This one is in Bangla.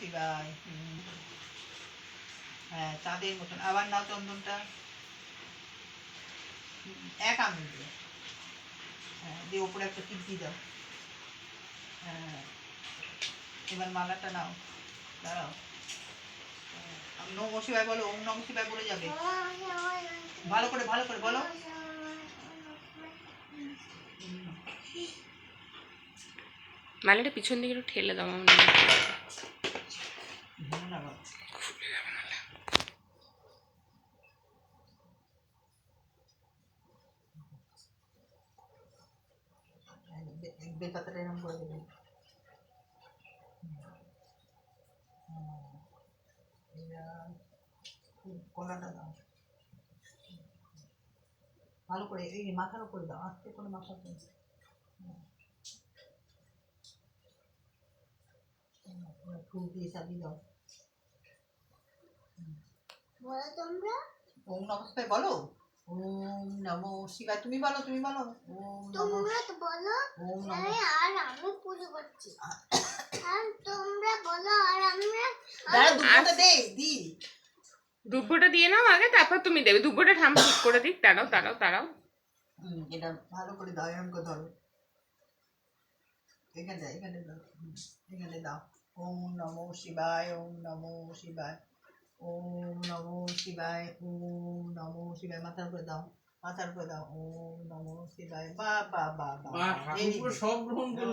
শিবায়। হ্যাঁ, চাঁদের মতন। আবার নাও চন্দনটা, এক আঙুল দিয়ে। হ্যাঁ, দিয়ে ওপরে একটা টিপ দিয়ে দাও। হ্যাঁ, এবার মালাটা নাও, দাঁড়াও। নম শিবায় বলো, ওম নম শিবায় বলে যাবে। ভালো করে ভালো করে বলো। মালাটা পিছন দিকে একটু ঠেলে দাও আমার বেলপাতাটা এরকম করে দেবে। কলাটা দাও ভালো করে, এই মাথার উপরে দাও, আস্তে করে মাথার উপরে। ফুল দিয়ে চালিয়ে দাও। বলো তোমরা ওম নমস্কার বলো। ওম নমো শিবায়। তুমি বলো, তুমি বলো। ওম তোমরা তো বলো। ওম নমো। আর আমি পুজো করছি। আর তোমরা বলো আর আমরা। দাঁড়া, দুধটা দে দি। দুব্বটা দিয়ে নাও আগে, তারপর তুমি দেবে। দুব্বটা ঠাম ঠিক করে দিক। দাঁড়াও দাঁড়াও দাঁড়াও। এটা ভালো করে দাও, এরকম করে ধরো। এখানে দাও, এখানে দাও, এখানে দাও। ওম নমো শিবায়, ওম নমো শিবায়, ওম নমো শিবায়, ওম নমো শিবায়। মাথার উপরে দাও, মাথার উপরে দাও। ওম নমো শিবায়। বা বা বা বা সব গ্রহণ করো।